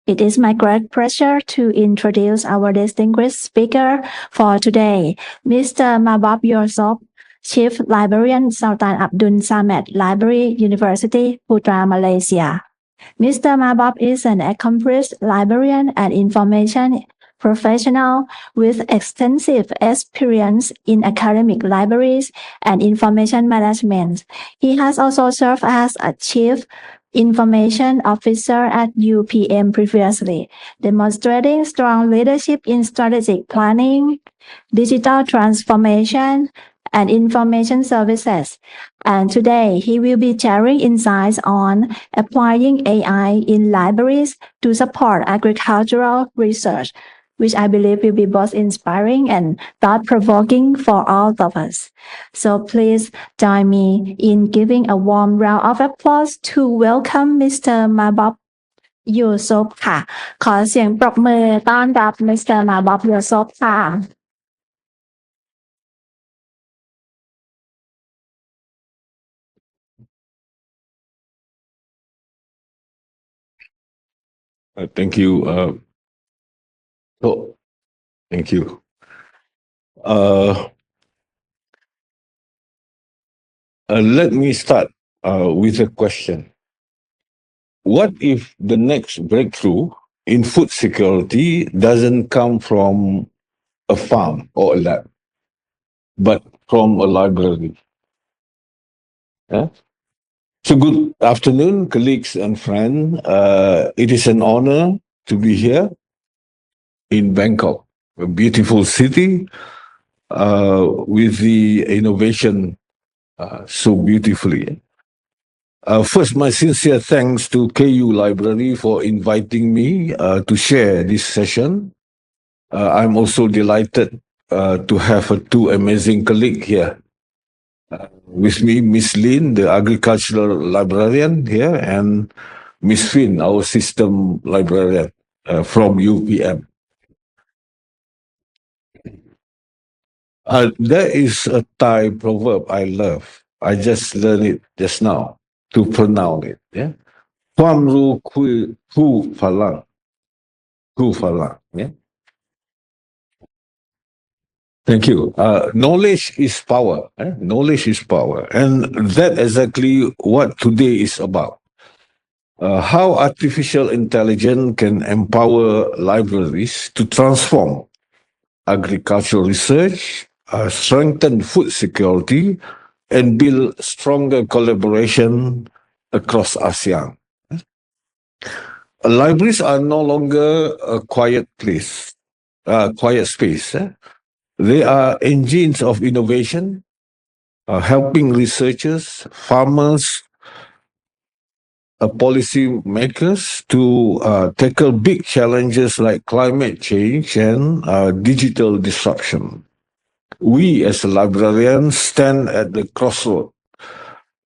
It is my great pleasure to introduce our distinguished speaker for today, Mr. Mahbob Yusof, Chief Librarian, Sultan Abdul Samad Library, University, Putra, Malaysia. Mr. Mahbob is an accomplished librarian and information professional with extensive experience in academic libraries and information management. He has also served as a chief information officer at UPM previously, demonstrating strong leadership in strategic planning, digital transformation, and information services. And today, he will be sharing insights on applying AI in libraries to support agricultural research, which I believe will be both inspiring and thought-provoking for all of us. So please join me in giving a warm round of applause to welcome Mr. Mahbob Yusof ค่ะขอเสียงปรบมือต้อนรับ Mr. Mahbob Yusof ค่ะ Thank you. Thank you. Let me start with a question. What if the next breakthrough in food security doesn't come from a farm or a lab, but from a library? So good afternoon, colleagues and friends. It is an honor to be here in Bangkok, a beautiful city with the innovation so beautifully. First, my sincere thanks to KU Library for inviting me to share this session. I'm also delighted to have two amazing colleagues here. With me, Miss Lin, the agricultural librarian here, and Miss Finn, our system librarian from UPM. There is a Thai proverb I love. I just learned it just now to pronounce it. Yeah, ความรู้คือผู้พลัง Yeah. Thank you. Knowledge is power. Knowledge is power, and that's exactly what today is about. How artificial intelligence can empower libraries to transform agricultural research, strengthen food security, and build stronger collaboration across ASEAN. Libraries are no longer a quiet space. They are engines of innovation, helping researchers, farmers, policy makers to tackle big challenges like climate change and digital disruption. We as librarians stand at the crossroad.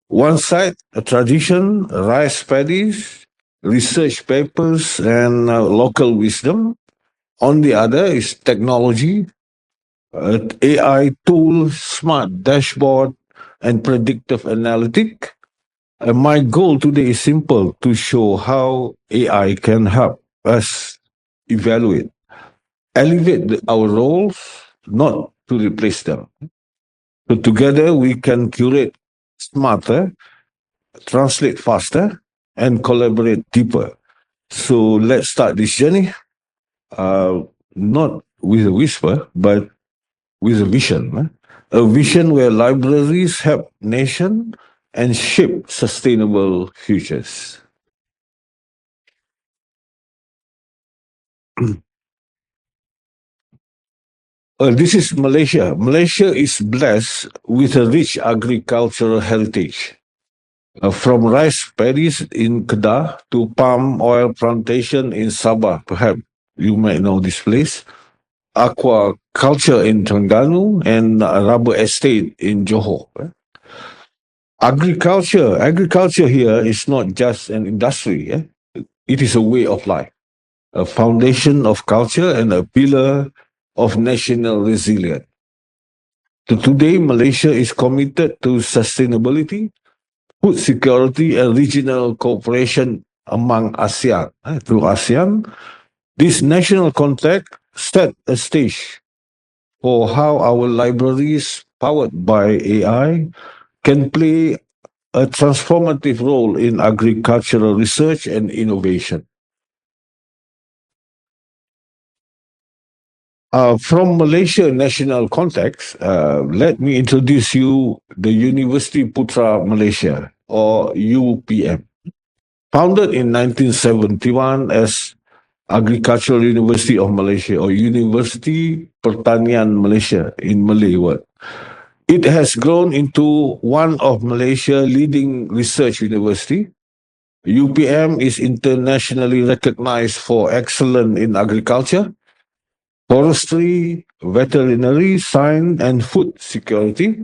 One side, a tradition, rice paddies, research papers, and local wisdom. On the other is technology, AI tools, smart dashboard, and predictive analytics. My goal today is simple: to show how AI can help us evaluate, elevate our roles, not to replace them. So together we can curate smarter, translate faster, and collaborate deeper. So let's start this journey, not with a whisper, but with a vision. A vision where libraries help nation and shape sustainable futures. This is Malaysia. Malaysia is blessed with a rich agricultural heritage. From rice paddies in Kedah to palm oil plantation in Sabah, perhaps you might know this place, aquaculture in Terengganu, and rubber estate in Johor. Agriculture here is not just an industry. It is a way of life, a foundation of culture and a pillar of national resilience. So today, Malaysia is committed to sustainability, food security, and regional cooperation among ASEAN. Through ASEAN, this national contact set a stage for how our libraries, powered by AI, can play a transformative role in agricultural research and innovation. From Malaysia national context, let me introduce you the Universiti Putra Malaysia, or UPM. Founded in 1971 as Agricultural University of Malaysia, or Universiti Pertanian Malaysia in Malay word. It has grown into one of Malaysia's leading research university. UPM is internationally recognized for excellence in agriculture, forestry, veterinary, science, and food security.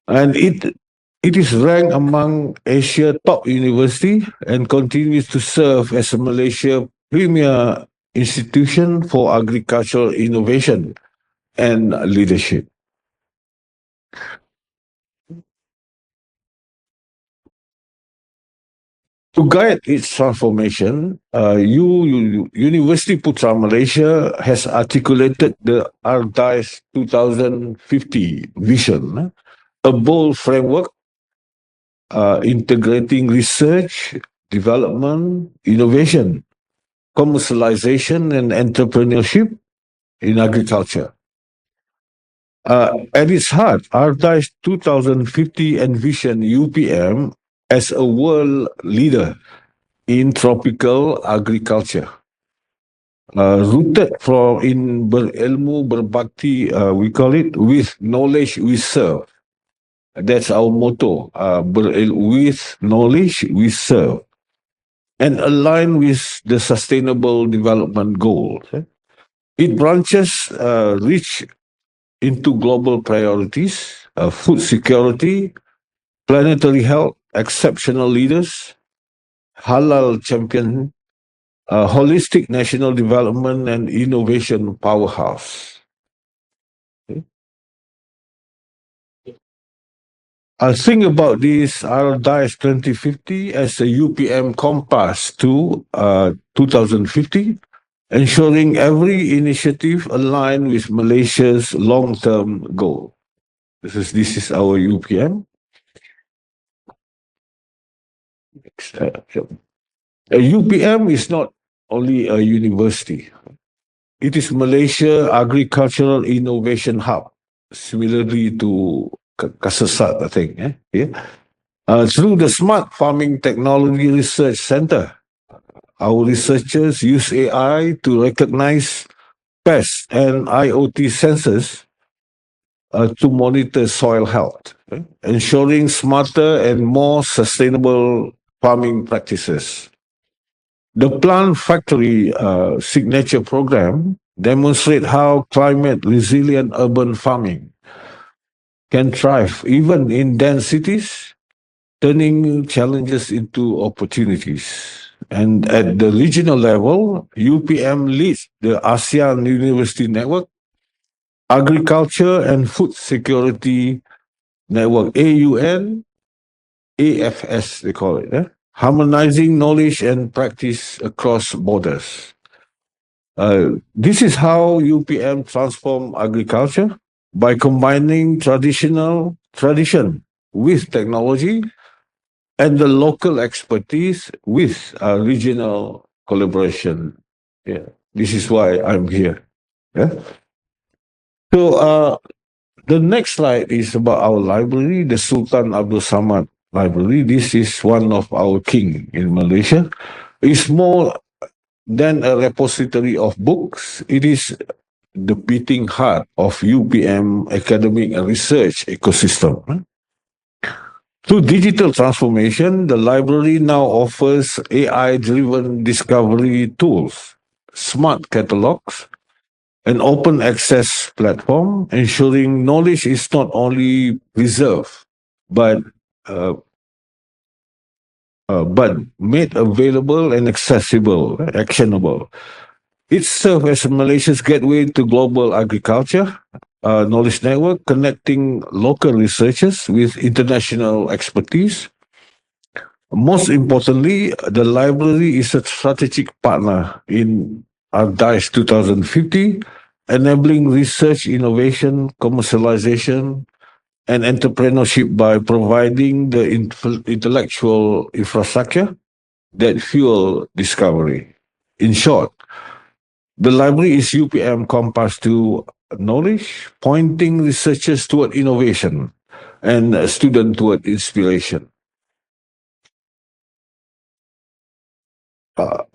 And it is ranked among Asia's top university and continues to serve as a Malaysia premier institution for agricultural innovation and leadership. To guide its transformation, University Putra Malaysia has articulated the RDICE 2050 vision, a bold framework integrating research, development, innovation, commercialization, and entrepreneurship in agriculture. At its heart, RDICE 2050 envision UPM as a world leader in tropical agriculture. Rooted in berilmu berbakti, we call it, with knowledge we serve. That's our motto, with knowledge we serve, and align with the Sustainable Development Goals. It branches reach into global priorities, food security, planetary health, exceptional leaders, halal champion, holistic national development, and innovation powerhouse. I think about this RDICE 2050 as a UPM compass to 2050, ensuring every initiative align with Malaysia's long-term goal. This is our UPM. UPM is not only a university. It is Malaysia Agricultural Innovation Hub, similarly to Kasasat, I think. Through the Smart Farming Technology Research Center, our researchers use AI to recognize pests and IoT sensors to monitor soil health, ensuring smarter and more sustainable farming practices. The Plant Factory signature program demonstrates how climate resilient urban farming can thrive even in dense cities, turning challenges into opportunities. And at the regional level, UPM leads the ASEAN University Network, Agriculture and Food Security Network, AUN, AFS, they call it, harmonizing knowledge and practice across borders. This is how UPM transform agriculture by combining tradition with technology and the local expertise with regional collaboration. Yeah, this is why I'm here. Yeah. So the next slide is about our library, the Sultan Abdul Samad Library. This is one of our king in Malaysia. It's more than a repository of books. It is the beating heart of UPM academic and research ecosystem. Through digital transformation, the library now offers AI-driven discovery tools, smart catalogs, an open access platform, ensuring knowledge is not only preserved, but made available and accessible, actionable. It serves as Malaysia's gateway to global agriculture knowledge network, connecting local researchers with international expertise. Most importantly, the library is a strategic partner in our DICE 2050, enabling research, innovation, commercialization, and entrepreneurship by providing the intellectual infrastructure that fuel discovery. In short, the library is UPM compass to knowledge, pointing researchers toward innovation and students toward inspiration.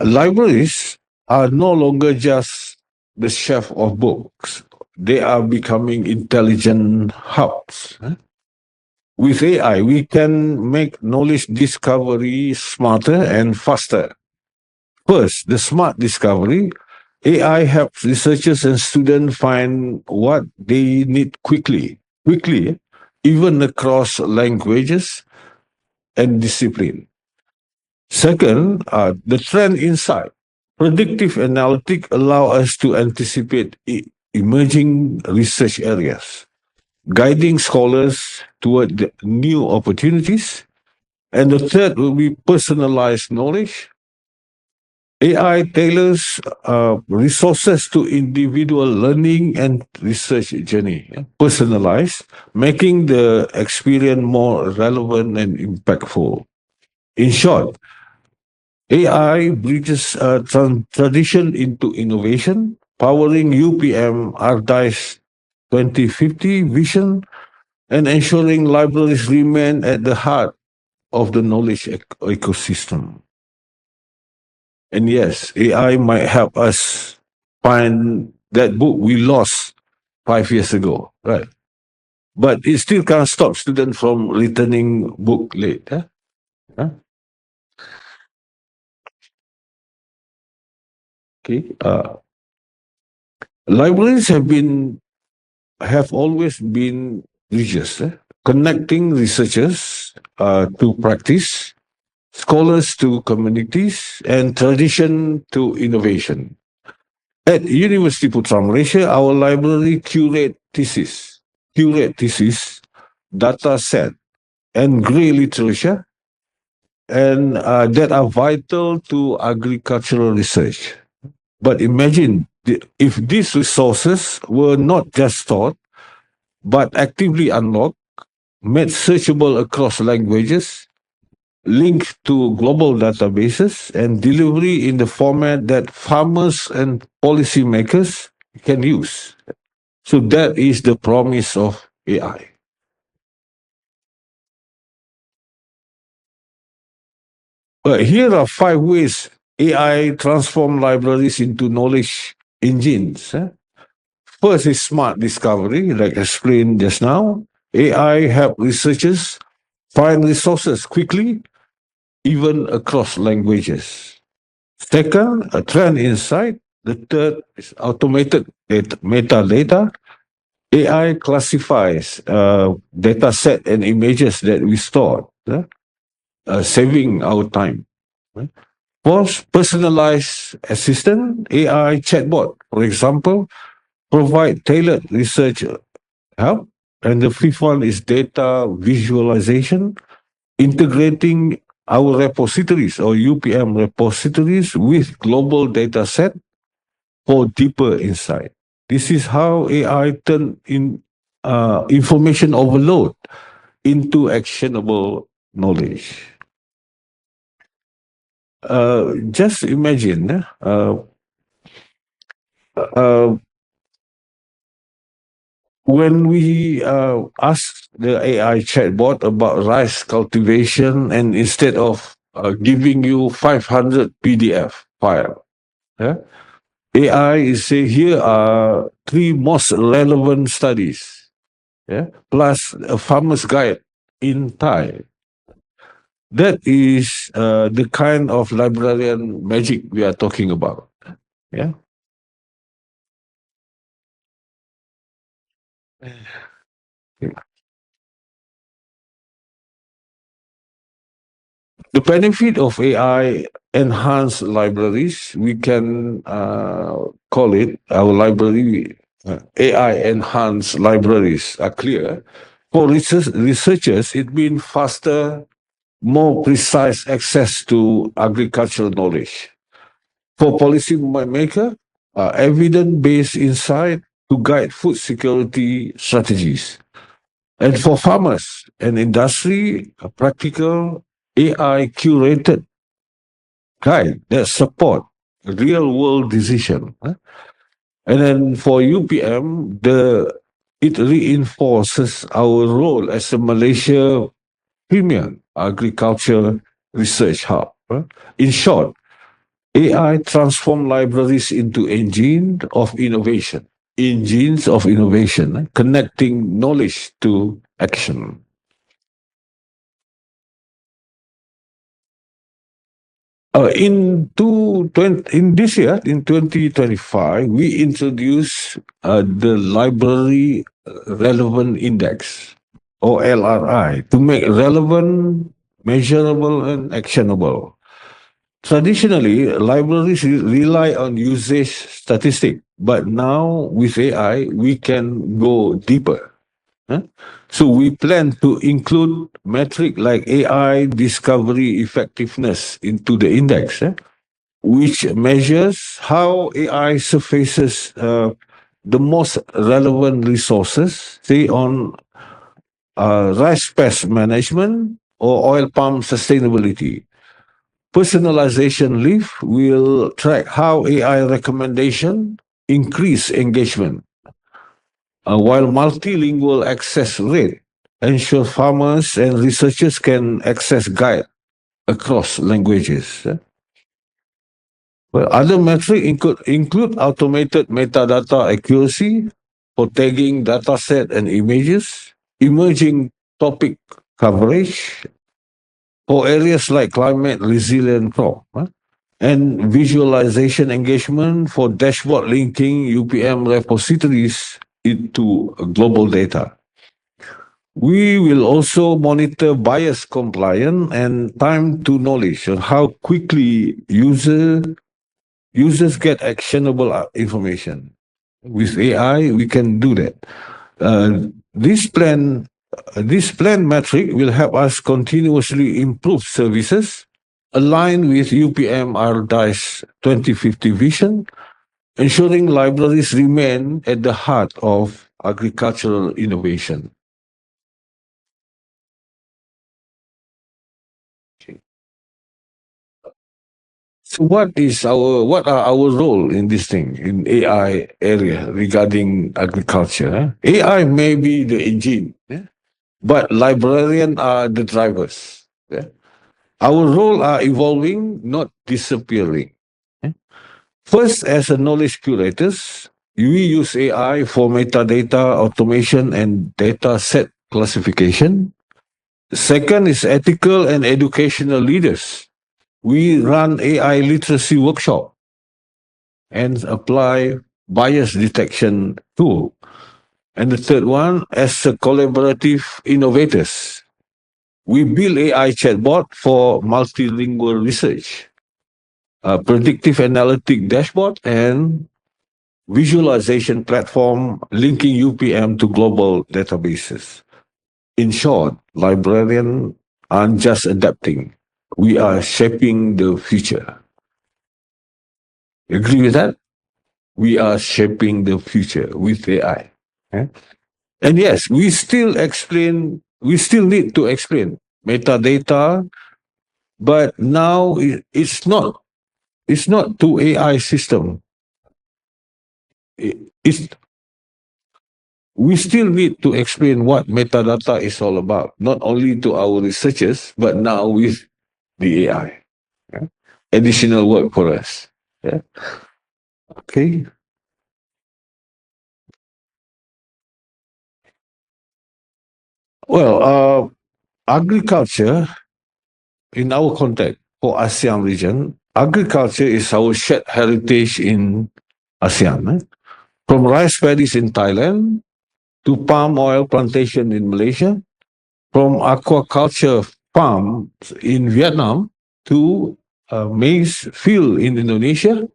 Libraries are no longer just the shelf of books. They are becoming intelligent hubs. With AI, we can make knowledge discovery smarter and faster. First, the smart discovery. AI helps researchers and students find what they need quickly, even across languages and discipline. Second, the trend insight. Predictive analytics allow us to anticipate emerging research areas, guiding scholars toward the new opportunities. And the third will be personalized knowledge. AI tailors resources to individual learning and research journey, personalized, making the experience more relevant and impactful. In short, AI bridges tradition into innovation, powering UPM Ardice 2050 vision and ensuring libraries remain at the heart of the knowledge ecosystem. And yes, AI might help us find that book we lost 5 years ago, right? But it still can't stop students from returning book late. Huh? Okay. Libraries have always been bridges, connecting researchers to practice, scholars to communities, and tradition to innovation. At University Putra, Malaysia, our library curate thesis, data set, and grey literature, and that are vital to agricultural research. But imagine if these resources were not just stored, but actively unlocked, made searchable across languages, linked to global databases, and delivery in the format that farmers and policymakers can use. So that is the promise of AI. But here are 5 ways AI transform libraries into knowledge engines. First is smart discovery, like explained just now. AI help researchers find resources quickly, even across languages. Second, a trend insight. The third is automated metadata. AI classifies data set and images that we stored, saving our time. Fourth, personalized assistant, AI chatbot, for example, provide tailored research help. And the fifth one is data visualization, integrating our repositories or UPM repositories with global data set for deeper insight. This is how AI turn in information overload into actionable knowledge. Just imagine uh, when we ask the AI chatbot about rice cultivation, and instead of giving you 500 PDF file, yeah, AI is say here are 3 most relevant studies, yeah, plus a farmer's guide in Thai. That is the kind of librarian magic we are talking about. Yeah. The benefit of AI enhanced libraries, we can call it our library AI enhanced libraries are clear. For researchers, it means faster more precise access to agricultural knowledge. For policymaker, evidence-based insight to guide food security strategies. And for farmers and industry, a practical AI curated guide that support real-world decision. And then for UPM, it reinforces our role as a Malaysia premier agriculture research hub. In short, AI transform libraries into engines of innovation, connecting knowledge to action. In this year, in 2025, we introduced the Library Relevant Index, or LRI, to make relevant, measurable, and actionable. Traditionally, libraries rely on usage statistic, but now with AI, we can go deeper. So we plan to include metric like AI discovery effectiveness into the index, which measures how AI surfaces the most relevant resources, say on rice pest management or oil palm sustainability. Personalization leaf will track how AI recommendation increase engagement, while multilingual access rate ensure farmers and researchers can access guide across languages. Well, other metrics include automated metadata accuracy for tagging dataset and images, emerging topic coverage for areas like climate resilient crop, and visualization engagement for dashboard linking UPM repositories into global data. We will also monitor bias compliance and time to knowledge on how quickly users get actionable information. With AI, we can do that. This plan metric will help us continuously improve services aligned with UPM RDICE 2050 vision, ensuring libraries remain at the heart of agricultural innovation. So what are our role in this thing in AI area regarding agriculture? AI may be the engine, but librarians are the drivers. Our role are evolving, not disappearing. First, as a knowledge curators, we use AI for metadata automation and data set classification. Second is ethical and educational leaders. We run AI literacy workshop and apply bias detection tool. And the third one, as a collaborative innovators, we build AI chatbot for multilingual research, predictive analytic dashboard, and visualization platform linking UPM to global databases. In short, librarians aren't just adapting, we are shaping the future. Agree with that? We are shaping the future with AI. And yes, we still need to explain metadata, but now it's not to AI system. It's we still need to explain what metadata is all about, not only to our researchers, but now with the AI. Additional work for us. Yeah. Okay. Well, agriculture in our context for ASEAN region, agriculture is our shared heritage in ASEAN. From rice paddies in Thailand to palm oil plantation in Malaysia, from aquaculture farms in Vietnam to maize field in Indonesia,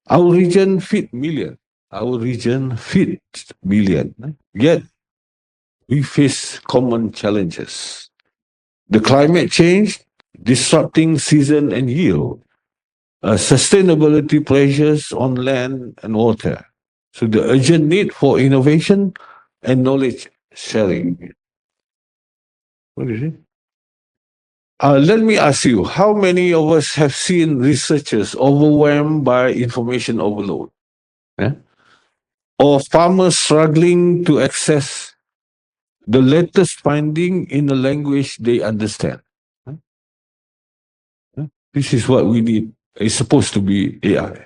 our region feed million. Our region feeds million. Yet we face common challenges. the climate change, disrupting season and yield, sustainability pressures on land and water. So the urgent need for innovation and knowledge sharing. What is it? Let me ask you, how many of us have seen researchers overwhelmed by information overload? Eh? Or farmers struggling to access the latest finding in a language they understand? Eh? This is what we need. It's supposed to be AI.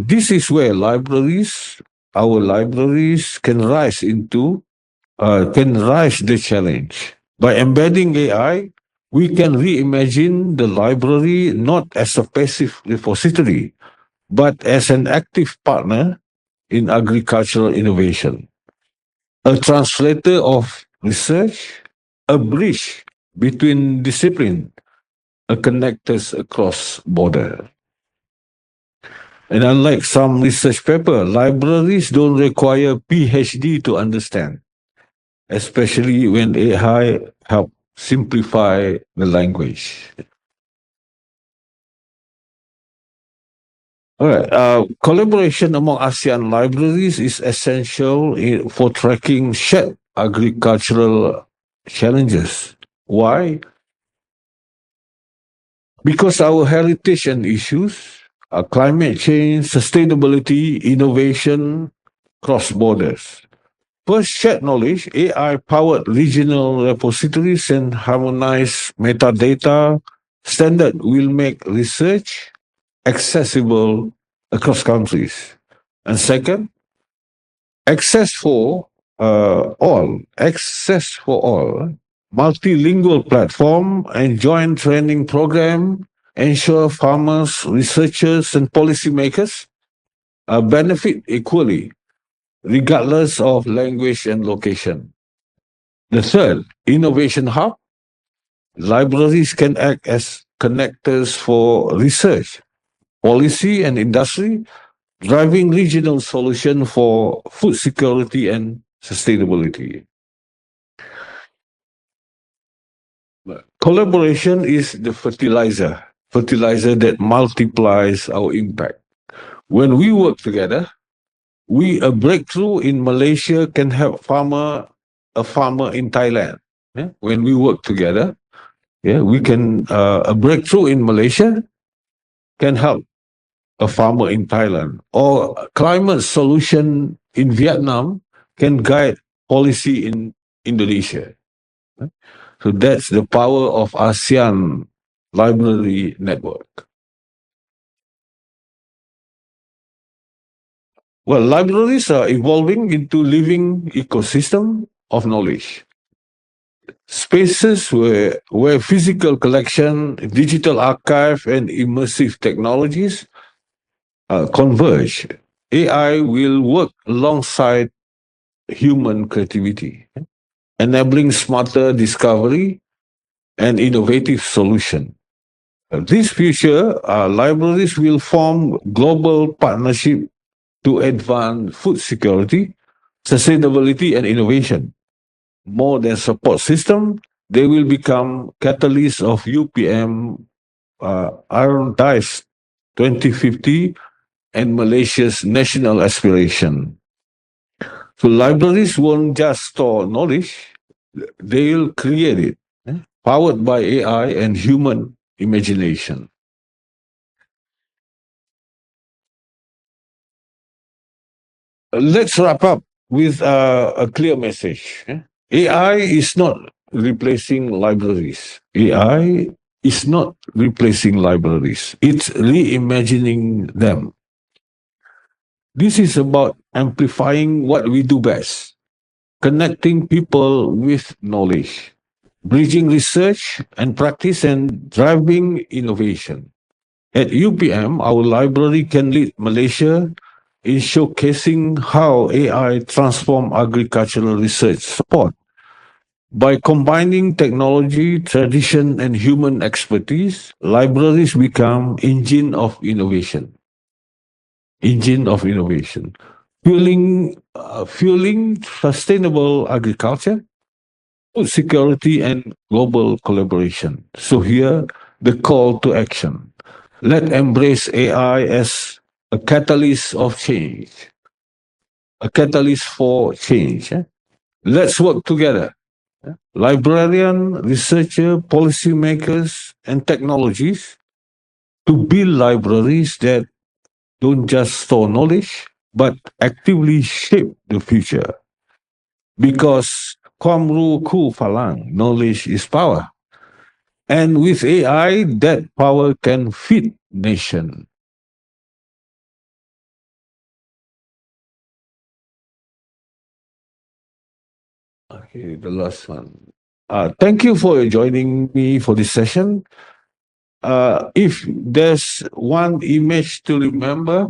This is where our libraries can rise the challenge. By embedding AI, we can reimagine the library not as a passive repository, but as an active partner in agricultural innovation, a translator of research, a bridge between discipline, a connectors across border. And unlike some research paper, libraries don't require PhD to understand, especially when AI help simplify the language. All right. Collaboration among ASEAN libraries is essential for tracking shared agricultural challenges. Why? Because our heritage and issues, climate change, sustainability, innovation, cross borders. First, shared knowledge, AI-powered regional repositories and harmonized metadata standard will make research accessible across countries. And second, access for all, multilingual platform and joint training program ensure farmers, researchers, and policymakers benefit equally, regardless of language and location. The third, innovation hub, libraries can act as connectors for research, policy, and industry, driving regional solution for food security and sustainability. Collaboration is the fertilizer that multiplies our impact. When we work together, a breakthrough in Malaysia can help a farmer in Thailand. Yeah? When we work together, we can a breakthrough in Malaysia can help a farmer in Thailand, or a climate solution in Vietnam can guide policy in Indonesia. So that's the power of ASEAN library network. Well, libraries are evolving into living ecosystem of knowledge. Spaces where physical collection, digital archive, and immersive technologies converge. AI will work alongside human creativity, enabling smarter discovery and innovative solution. This future, libraries will form global partnership to advance food security, sustainability, and innovation. More than support system, they will become catalysts of UPM Iron Dice 2050 and Malaysia's national aspiration. So libraries won't just store knowledge, they'll create it, powered by AI and human imagination. Let's wrap up with a clear message. AI is not replacing libraries. AI is not replacing libraries. It's reimagining them. This is about amplifying what we do best, connecting people with knowledge, bridging research and practice, and driving innovation. At UPM, our library can lead Malaysia in showcasing how AI transform agricultural research support. By combining technology, tradition, and human expertise, libraries become engine of innovation, fueling sustainable agriculture, food security, and global collaboration. So here, the call to action. Let's embrace AI as a catalyst of change, a catalyst for change. Let's work together. Librarian, researcher, policymakers, and technologies to build libraries that don't just store knowledge, but actively shape the future. Because Kwamru Ku Falang, knowledge is power. And with AI, that power can feed nation. Okay, the last one. Thank you for joining me for this session. If there's one image to remember,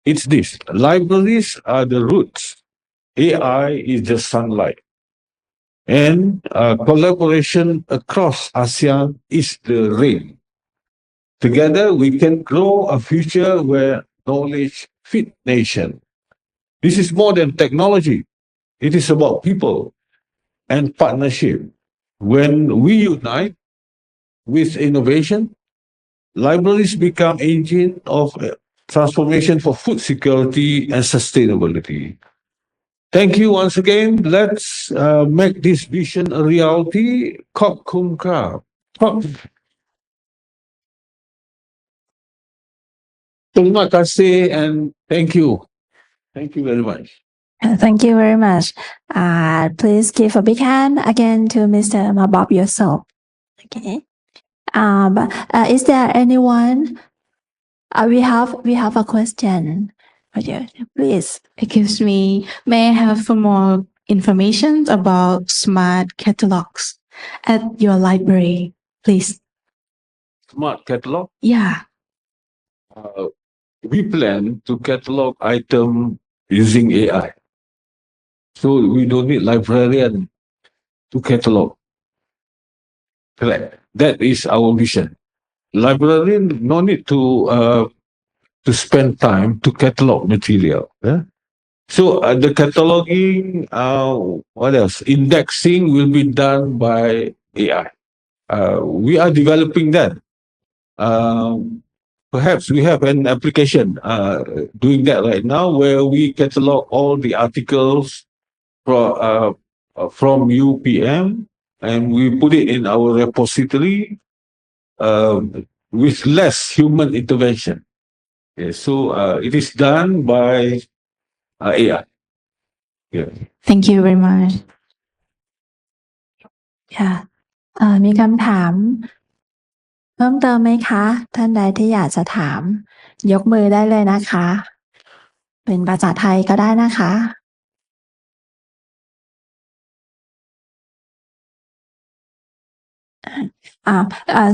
it's this. Libraries are the roots. AI is the sunlight. And collaboration across ASEAN is the rain. Together, we can grow a future where knowledge fit nation. This is more than technology. It is about people and partnership. When we unite with innovation, libraries become engine of transformation for food security and sustainability. Thank you once again. Let's make this vision a reality. Kop Kum Krab. Terima kasih and thank you. Thank you very much. Thank you very much. Please give a big hand again to Mr. Mahbob Yusof. Okay. Is there anyone? We have a question. Please. Excuse me, may I have some more information about smart catalogs at your library, please? Smart catalog. Yeah. We plan to catalog item using AI. So we don't need librarian to catalog. Correct. That is our vision. Librarian no need to spend time to catalog material. So the cataloging, what else? Indexing will be done by AI. We are developing that. Perhaps we have an application doing that right now where we catalog all the articles from UPM and we put it in our repository with less human intervention. Yeah, so it is done by AI. Yeah. Thank you very much. ค่ะมีคำถามเพิ่มเติมไหมคะ ท่านใดที่อยากจะถาม ยกมือได้เลยนะคะ เป็นภาษาไทยก็ได้นะคะ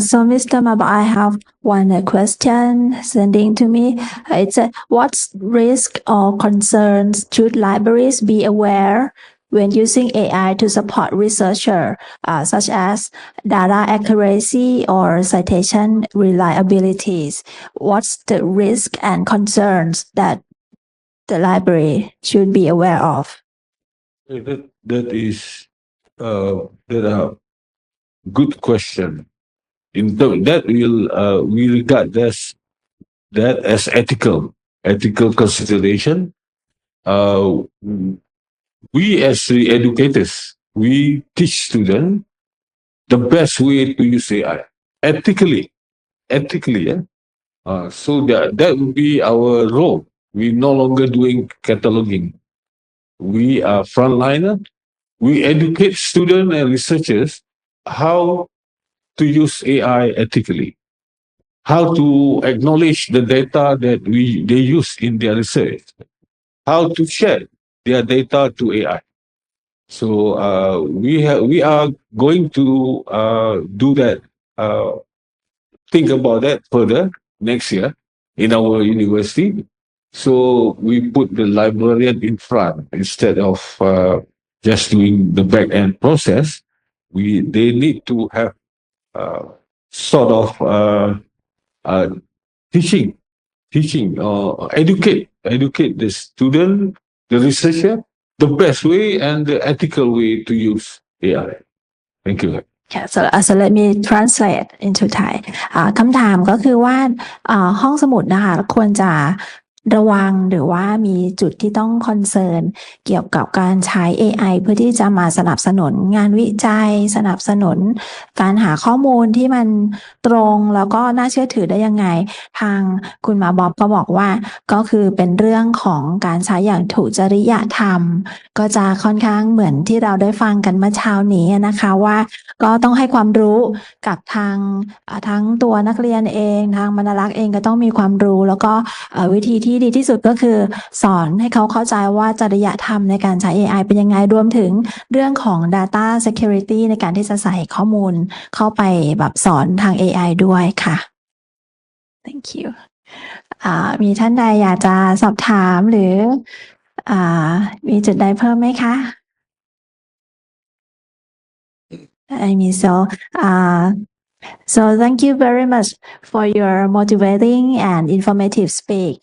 So Mr. Mab, I have one question sending to me. It's what risk or concerns should libraries be aware when using AI to support researcher, such as data accuracy or citation reliabilities? What's the risk and concerns that the library should be aware of? That is good question. In terms that we regard that as ethical consideration. We as the educators, we teach students the best way to use AI ethically. Yeah. So that would be our role. We're no longer doing cataloging. We are frontliner. We educate students and researchers how to use AI ethically, how to acknowledge the data that they use in their research, how to share their data to AI. So we are going to do that. Think about that further next year in our university. So we put the librarian in front instead of just doing the back end process. They need to have sort of teaching or educate the student, the researcher, the best way and the ethical way to use AI. Thank you. Yeah, so let me translate into Thai คำถามก็คือว่าห้องสมุดนะคะควรจะระวังหรือว่ามีจุดที่ต้องคอนเซิร์นเกี่ยวกับการใช้ AI เพื่อที่จะมาสนับสนุนงานวิจัยสนับสนุนการหาข้อมูลที่มันตรงแล้วก็น่าเชื่อถือได้ยังไงทางคุณหมาบ๊อบก็บอกว่าก็คือเป็นเรื่องของการใช้อย่างถูกจริยธรรมก็จะค่อนข้างเหมือนที่เราได้ฟังกันเมื่อเช้านี้นะคะว่าก็ต้องให้ความรู้กับทั้งตัวนักเรียนเองทางบรรลักษ์เองก็ต้องมีความรู้แล้วก็วิธีที่ดีที่สุดก็คือสอนให้เขาเข้าใจว่าจริยธรรมในการใช้ AI เป็นยังไงรวมถึงเรื่องของ data security ในการที่จะใส่ข้อมูลเข้าไปแบบสอนทาง AI ด้วยค่ะ thank you มีท่านใดอยากจะสอบถามหรือมีจุดใดเพิ่มไหมคะ I mean, so thank you very much for your motivating and informative speak.